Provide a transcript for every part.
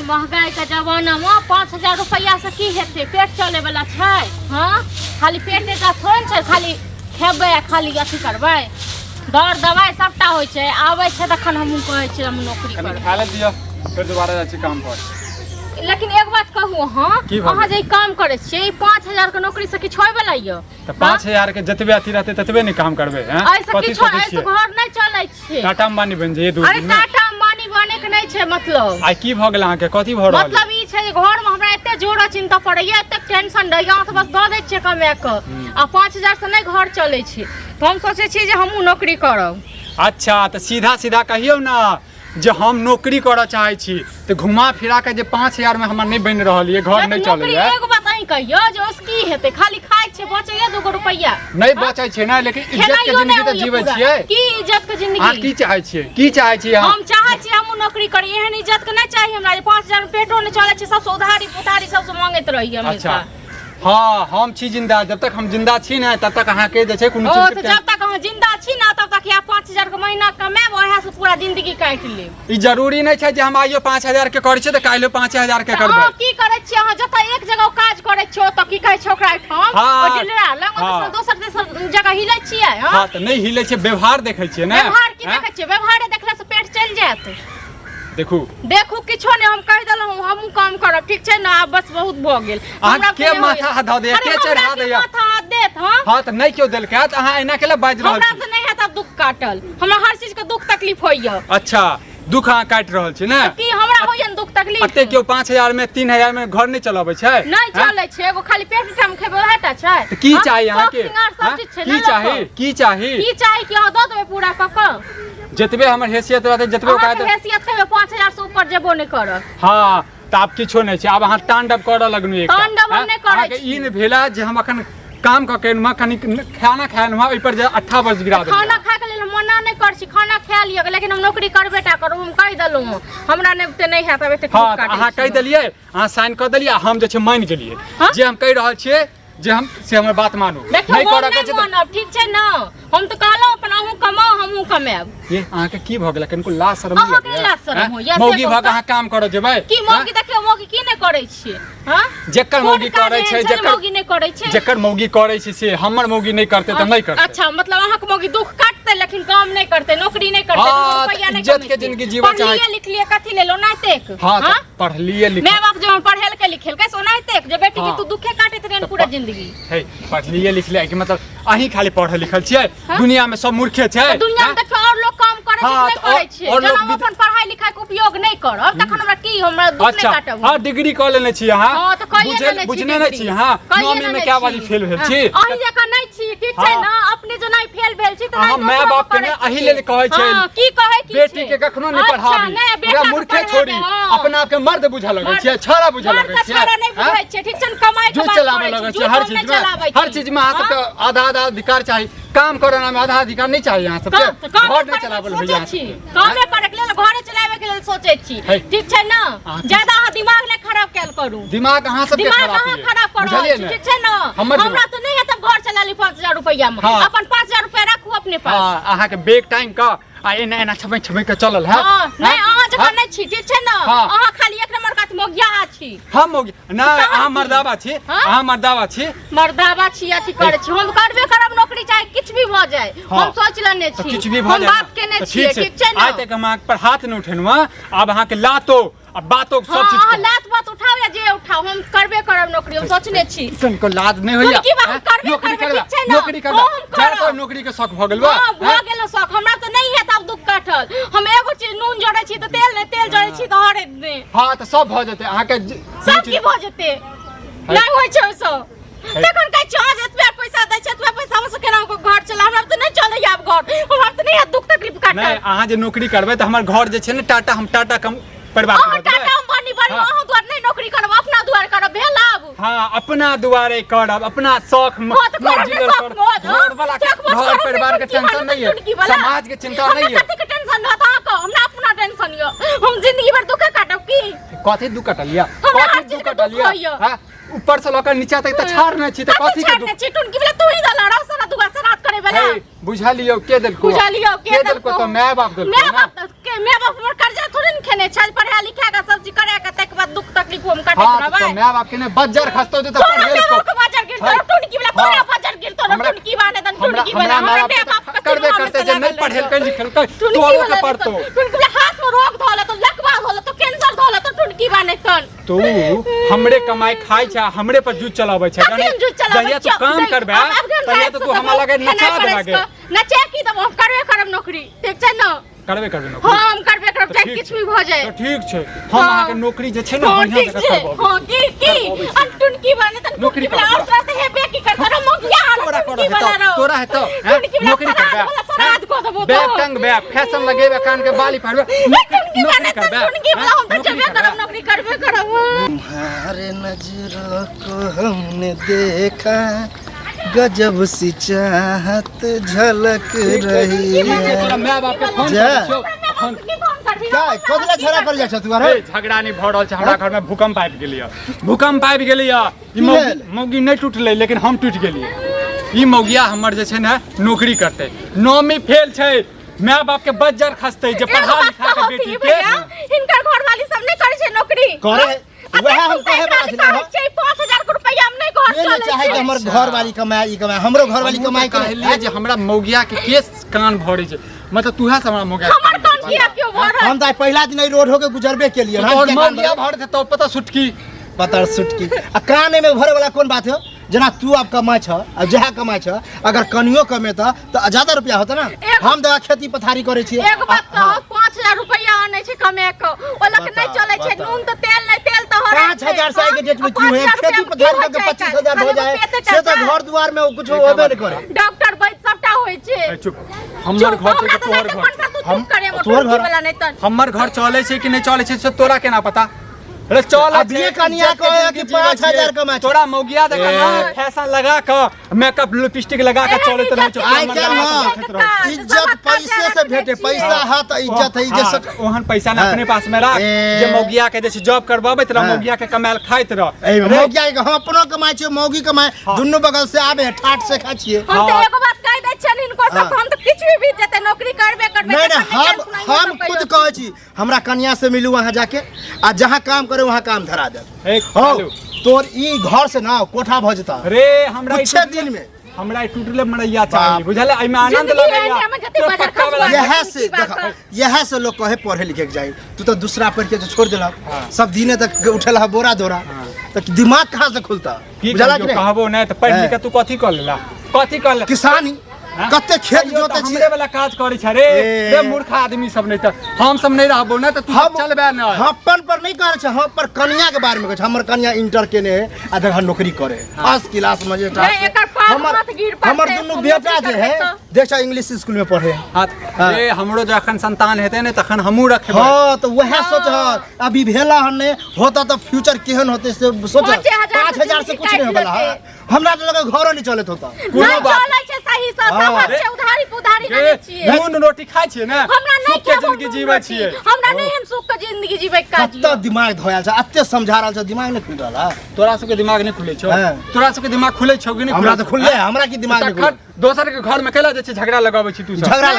महंगाई के जमाना में 5000 रुपया से की हेते पेट चले वाला छै। हाँ खाली पेट का थोड़े छै खाली खेबै खाली अथी करबै दर दवाई सबटा होइ छै आबै छै तखन हमहूँ कहै छी हम नौकरी करबै। खा ले दियो फिर दोबारा जाइ छी काम पर। लेकिन एक बात कहू हाँ अहाँ जे काम करे छियै 5000 के नौकरी से किछु होय वाला य त 5000 के जतबे अथी रहते ततबे नहीं काम करबे हैं। कथि सोचै छियै घर नहीं चलै छै टाटा अंबानी बन जाइए दूर अरे टाटा अंबानी बने के नहीं छै मतलब आई की भ गेल अहाँ के कथि भ रहल मतलब ई छै जे घर में हमरा एते जोर चिंता पड़ैया एते टेंशन रहैया त बस द दै छियै कमे के आ 5000 से नहीं घर चलै छै त हम सोचै छी जे हमहू नौकरी करब। अच्छा त सीधा सीधा कहियो ना जे हम नौकरी करऽ चाहै छी त घुमा फिरा के जे 5000 में हमर नहीं बन रहल ये घर नहीं चलै है। एगो बात अहीं कहियो जे ओस की हेतै खाली खाइ छै बचैया 2 रुपया नहीं बचै छै ना लेकिन इज्जत के जिंदगी त जीबै छियै। की इज्जत के जिंदगी हां की चाहै छियै की चाहै छियै हम चाहै छी हमहू नौकरी करी एहन इज्जत के नहीं चाहिए हमरा 5000 में पेटो नहीं चलै छै सब उधारी पुधारी सब से मांगैत रही हमेशा। हाँ हम छी जिंदा जब तक हम जिंदा छी ना तब तक अहाँ के जे छै कोनो चीज तो जब तक हम जिंदा छी ना तब तक या 5000 के महीना कमाएब ओहे से पूरा जिंदगी काट लेब। ई जरूरी नहीं छै जे हम आइयो 5000 के करै छी त काल्हियो 5000 के करबै। हां की करै छी अहाँ जतै एक जगह काज करै छियो त की कहै छै ओकरा ठाम ओ डिलरा लंग दोसर जगह हिलै छियै। हां त नहीं हिलै छै व्यवहार देखै छियै ना व्यवहार की देखै छियै व्यवहार देखला से पेट चल जायत। देखू किछो नहीं हम कह देलहुं हमहू काम करब ठीक छै ना बस बहुत भ गेल हमरा के माथा ध दे के चढ़ा दे माथा देत। हां त नहीं क्यों देल के त अहाँ एना केला बाज रहल छी हमरा त नहीं है तब दुख काटल हमरा हर चीज के दुख तकलीफ होइया। अच्छा दुख अहाँ काट रहल छी ना की हमरा होइया दुख तकलीफ अते क्यों 5000 में 3000 में घर नहीं चलाबै छै नहीं चलै छै एगो खाली पेट टाइम खेबै ओहेटा छै। त की चाहिए अहाँ के की चाहिए की चाहिए कि अहाँ द देबै पूरा क क जतबे हमर हैसियत रहते जतबे ओकायत हैसियत छै 5000 से ऊपर जेबो नहीं करब। हां त आब किछो नहीं छै आब अहाँ तांडव करऽ लगनु एक तांडव हम नहीं करै छी ई न भेला जे हम अखन काम क के न कनी खाना खाए न ओइ पर जे 18 वर्ष गिरा दे खाना खाए के लेल मना नहीं कर छी खाना खा लियो लेकिन हम नौकरी करबेटा करू हम कह देलु हमरा ने नहीं है तब एते हां त अहाँ कह देलिए अहाँ साइन क देलिए हम जे छै मान गेलिए जे हम कह रहल छियै जे हम से हमर बात मानू नहीं करऽ के छै मानब ठीक छै ना हम त कहलौ अपन अहू कमाओ हमहू कमाएब। ये अहाँ के की भ गेल कनको लाज शरम अहाँ के लाज शरम होइया मौगी भ के अहाँ काम करऽ जेबै की मौगी देखियो मौगी की नहीं करै छियै। हां जेकर मौगी करै छै मौगी नहीं करै छै जेकर मौगी करै छै से हमर मौगी नहीं करते त नहीं करते। अच्छा मतलब अहाँ के मौगी दुख काटते लेकिन काम नहीं करते नौकरी नहीं करते 2 रुपया नहीं इज्जत के जिंदगी जीवा चाहे पढ़लिए लिख लिए कथि ले लो नाइतेक। हां पढ़लिए लिख मैं बाप जो पढ़ेल के लिखेल कैसे नाइतेक जो बेटी के तू दुखे काटत रहन पूरा जिंदगी हे पढ़लिए लिख ले कि मतलब अहीं खाली पढ़ल लिखल छियै दुनिया में सब मूर्खे छै। दुनिया में देखियो और लोग काम करे छै नहीं करे छै जब हम अपन पढ़ाई लिखाई के उपयोग नहीं करब तखन हमरा की हमरा दुख नहीं काटब। हां डिग्री क लेने छी अहाँ हां त कहिए नहीं बुझने नहीं छी हां 9वीं में क्या वाली फेल भेल छी अहीं जका नहीं छी ठीक छै ना अपने जो नहीं फेल भेल छी त हां माय बाप के ने अहीं ले कहै छै की कहै की बेटी के कखनो नहीं पढ़ाबी पूरा मूर्खे छोड़ी अपना आप के मर्द बुझा लगै छै छोरा बुझा लगै छै छोरा नहीं बुझै छै ठीक छै कमाई के बात चलाबै लगै छै हर चीज में अहाँ सबके आधा आधा अधिकार चाहिए काम करना में आधा अधिकार नहीं चाहिए यहाँ सबके घर नहीं चलाबल होइया कामे करे के लेल घरे चलावे के लेल सोचे छी ठीक छै ना ज्यादा दिमाग नहीं खराब कैल करू दिमाग अहाँ सबके खराब करू ठीक छै ना हमरा तो नहीं है तब घर चला ली 5000 रुपया में अपन 5000 रुपया रखू अपने पास। हां अहाँ के बेग टाइम का आ एना एना छबै छबै के चलल है नहीं अहाँ जका नहीं छी ठीक छै ना अहाँ खाली एक नंबर का मोगिया छी। हम मोगी ना अहाँ मर्दावा छी अहाँ मर्दावा छी अथी करे छी हम करबे करब नौकरी चाहे किछ भी भ जाए हम सोच लेने छी किछ भी भ जाए हम बात केने छी ठीक छै ना आइ तक हम आंख पर हाथ न उठेनुआ अब अहाँ के लातो अब बातो सब चीज हां लात बात उठाओ या जे उठाओ हम करबे करब नौकरी हम सोचने छी तनको लाज नहीं होइया नौकरी करबा नौकरी नौकरी के शौक भ गेल बा भ गेल शौक हमरा त नहीं है तब दुख काटल हम एगो चीज नून जोड़ै छी त तेल जोड़ै छी त हरे दे हां त सब भ जेते अहाँ के सब की भ जेते नहीं होय छै सब तखन कहै छी आज एतबे पैसा दै छै एतबे पैसा हम से केना घर चला हमरा त नहीं चलै आब घर हमरा त नहीं है दुख तकलीफ काटल नहीं अहाँ जे नौकरी करबै त हमर घर जे छै ने टाटा हम टाटा कम परिवार के टाटा अंबानी बनी अहाँ द्वार नहीं नौकरी करब अपना द्वार करब भेल आब हां अपना दुआरे करब अपना शौक घर वाला घर परिवार के टेंशन नहीं है समाज के चिंता नहीं है कथि के टेंशन रहत अहाँ को हमरा अपना टेंशन यो हम जिंदगी भर दुख काटब की कथि दुख कटलिया कथि दुख कटलिया हां ऊपर से लकर नीचा तक त छाड़ नहीं छी त कथि के दुख चिटुन की तू ही दला रसना दुआ सरात करे वाला बुझा लियो के देल को के देल को तो माय बाप देल माय बाप के माय बाप मोर कर्जा थोड़ी न खेने छै पढ़ा लिखा के सब चीज करे के तक दे हां रहा तो मैं बाप के ने बज्जर खस्तो जे तो पढ़े को बाजार गिर तो टुनकी वाला तोरा बाजार गिर तो टुनकी बाने तन टुनकी वाला हमरा बे बाप करबे करते जे नहीं पढ़े के लिखल के तोरो के पढ़तो टुनकी वाला हाथ में रोग धोला तो लकवा होला तो कैंसर धोला तो टुनकी बाने तन तू हमरे कमाई खाई छ हमरे पर जुट चलाबै छ जाने जहिया तू काम करबे तहिया तो तू हमरा लगे नचा देबे नचे की तो हम करबे करब नौकरी ठीक छै न करबे नौकरी हां हम करबे करब चाहे किछ भी भ जाए तो ठीक छै हम अहाँ के नौकरी जे छै न बढ़िया जगह करब हां की टुनकी बाने त नौकरी वाला और तरह से हेबे की करत रह मुखिया तोरा है तो नौकरी करबे सराद को देबो बे टंग बे फैशन लगेबे कान के बाली पहनबे नौकरी करबे टुनकी वाला हम तो जबे करब नौकरी करबे करब तुम्हारे नजरों को हमने देखा गजब सी चाहत झलक रही है तोरा माय बाप के फोन जा। फोन का कोदला छोरा कर जा छ तू अरे झगड़ा नहीं भ रहल छै हमरा घर में भूकंप आबि गेलियै भूकंप आबि गेलियै ई मौगी नहीं टूटले लेकिन हम टूट गेलियै ई मौगिया हमर जे छै ने नौकरी करते नौमी फेल छै माय बाप के बज्जर खसते जे पढ़ा लिखा के बेटी के इनकर घरवाली सब नहीं करे छै नौकरी करे वह हम कहे बात नहीं छै 5000 रुपया हम नहीं घर ये नहीं चले चाहे कि हमर घर वाली कमाए ई कमाए हमरो घर वाली कमाई करे कहलिए जे हमरा मौगिया के केस कान भरे छै मतलब तूहे से हमरा मौगिया हमर कान किया क्यों भर हम तो पहला दिन ही रोड होके गुजरबे के लिए और मौगिया भर दे तो पता सुटकी पता सुटकी आ कान में भरे वाला कौन बात है जना तू आप कमाई छ आ जहा कमाई छ अगर कनियो कमेता तो ज्यादा रुपया होता ना हम दवा खेती पथारी करे छी एक बात कहो 5000 रुपया आने छै कमे को ओलक नहीं चले छै नून तो तेल नहीं तेल तो हो 5000 से के डेट में क्यों है खेती पथारी करके 25000 हो जाए से तो घर द्वार में कुछ होबे नहीं करे डॉक्टर वैद्य सबटा होय छै चुप हमर घर छै तोहर घर हम करे तोहर घर वाला नहीं त हमर घर चले छै कि नहीं चले छै से तोरा केना पता अरे चल अभी कनिया कहे कि 5000 कमाई तोरा मौगिया देख ना फैशन लगा के मेकअप लिपस्टिक लगा के चलत रहे छ आई चल हां इज्जत पैसे से भेटे पैसा है तो इज्जत है जे ओहन पैसा ना अपने पास में रख जे मौगिया के जैसे जॉब करबाबे त मौगिया के कमाल खाइत रह मौगिया के हम अपनो कमाई छै मौगी कमाई दुनु बगल से आबे ठाट से खा छिए हम तो एगो बात कह दै छन इनको सब हम तो किछ भी जेते नौकरी करबे नहीं हम खुद कहै छी हमरा कन्या से मिलू वहां जाके आ जहां काम करे वहां काम धरा दे एक खालू तोर ई घर से ना कोठा भ जता रे हमरा कुछ दिन में हमरा टूटले मरैया चाहिए बुझले एहि में आनंद लगैया यह से लोग कहे पढ़े लिखे के जाए तू तो दूसरा पढ़ के छोड़ देला सब दिने तक उठेला बोरा दोरा तो दिमाग कहां से खुलता बुझला कि कहबो नहीं त पढ़ लिख के तू कथि कर लेला कथि कर ले किसानी कते खेत जोते छी हमरे वाला काज करे छ रे रे मूर्ख आदमी सब नहीं त हम सब नहीं रहबो ना त तू चलबे न अपन पर नहीं करे छ हम पर कन्या के बारे में कह हमर कन्या इंटर केने है आ देखा नौकरी करे फर्स्ट क्लास में जे हमर दुनु बेटा जे है देखा इंग्लिश स्कूल में पढ़े रे हमरो जखन संतान हेते ने तखन हमहू रखबे हां तो वह सोच अभी भेला हने होता तो फ्यूचर केहन होते से सोच 5000 से कुछ नहीं होला हमरा तो लगे घरो नहीं चलत होता कोनो बात चले छै सही से सब छै उधारी जाने छिए नून रोटी खाइ छिए ना सुख के जिंदगी जीबै छिए हमरा नहीं हम सुख के जिंदगी जीबै काजी त दिमाग धोयाल छ अत्ते समझा रहल छ दिमाग नहीं खुल रहल तोरा सबके दिमाग नहीं खुले छौ तोरा सबके दिमाग खुले छौ कि नहीं हमरा तो खुले हमरा की दिमाग नहीं खुले दोसर के घर में केला जे छै झगड़ा लगाबै छी तू सब झगड़ा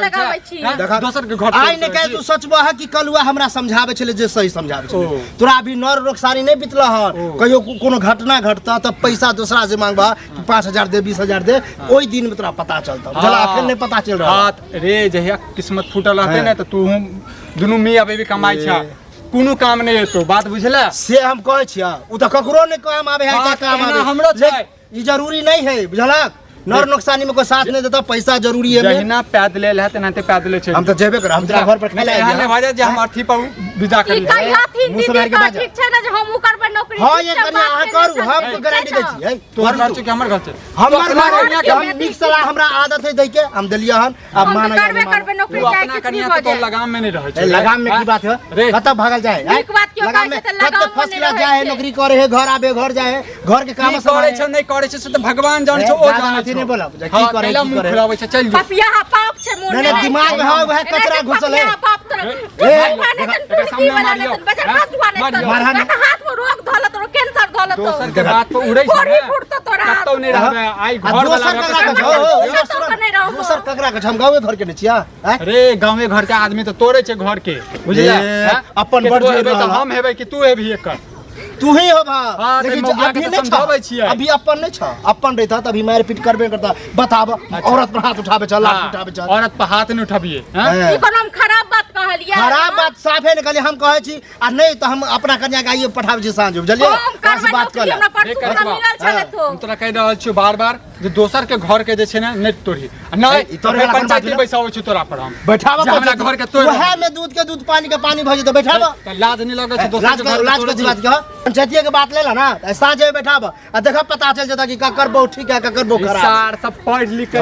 लगाबै छी देखा दोसर के घर आइ ने कह तू सोचबो है कि कलुआ हमरा समझावे छले जे सही समझावे छले तोरा अभी नर रोकसारी नहीं बितला ह कहियो कोनो घटना घटता त पैसा दूसरा से मांगबा 5000 दे 20000 दे ओई दिन में तोरा पता चलता जला अखन नहीं पता चल रहा हाथ रे जहिया किस्मत फूटल रहते ने त तू दुनु मियां बेबी कमाई छ कोनो काम नहीं हेतो बात बुझला से हम कहै छिया उ त ककरो नहीं काम आवे है काम आवे हमरो छै ई जरूरी नहीं है बुझला नर नुकसानी में कोई साथ नहीं देता पैसा जरूरी है जहिना पैदले ले है तेनाते पैदले छै हम तो जेबे कर हम तेरा घर पर खेला है ने भाजा जे हम अथी पर विदा कर ले मुंह से मार के बाजा ठीक छै ना जे हम करबै नौकरी हां ये कन्या आ करू हम तो गारंटी दै छी तोहर घर छै कि हमर घर छै हमर घर के हम मिक्स सलाह हमरा आदत है दै के हम देलिया हन अब मान करबै नौकरी चाहे अपना कन्या तो लगाम में नहीं रहै छै लगाम में की बात है कत भागल जाए एक बात क्यों कहै छै लगाम में फसला जाए नौकरी करे है घर आबे घर जाए घर के काम करे छै नहीं करे छै से तो भगवान जान छै ओ जान छै नहीं बोला की करे की करे खिलाबै छै चल पपिया पाप छै मोन नहीं दिमाग में है वह कचरा घुसल है पाप भगवान ने टुटकी वाला ने बजा खसुआ ने हाथ में रोग धोला तो कैंसर धोला तो दोसर के बात पे उड़ै छै फुट तो तोरा कतौ नहीं रहबे आई घर वाला नहीं रहो दोसर ककरा के हम गाँवे घर के नहीं छिया अरे गाँवे घर के आदमी तो तोड़े छे घर के बुझलिए अपन बड़ जे रहल। हम हेबै कि तू हेबही एकर तू ही हो भा हाँ, लेकिन तो मौगिया अभी के तो नहीं समझाबै छ छियै। अभी अपन नहीं छ अपन रहता तभी मार पीट करबे करता बताब औरत पर हाथ उठाबे चल लाठी उठाबे चल औरत पर हाथ नहीं उठाबिए हैं? ई कोनो हम खराब बात कहलिए खराब बात साफे ने कहली हम कहै छी आ नहीं तो हम अपना कन्या के आइए पठाबै छी साँझ बुझलिए कर से बात कर ले हमरा परसू देख हमरा बा। मिलल छले तो हम तोरा कहि रहल छियौ बार बार जे दोसर के घर के जे छै ने नेट तोड़ही नहीं ई तोरे वाला पंचायती बात बैसाबै छी तोरा पर हम बैठाबा जे हमरा घर के तोड़ वह में दूध के दूध पानी के पानी भ जेतो बैठाबा त लाज नहीं लगे छै दोसर लाज के घर लाज में के बात कह पंचायती के बात लेला ना साँझे बैठाबा आ देखा पता चल जाता कि ककर बहु ठीक है ककर बहु खराब है। सार सब पढ़ लिख के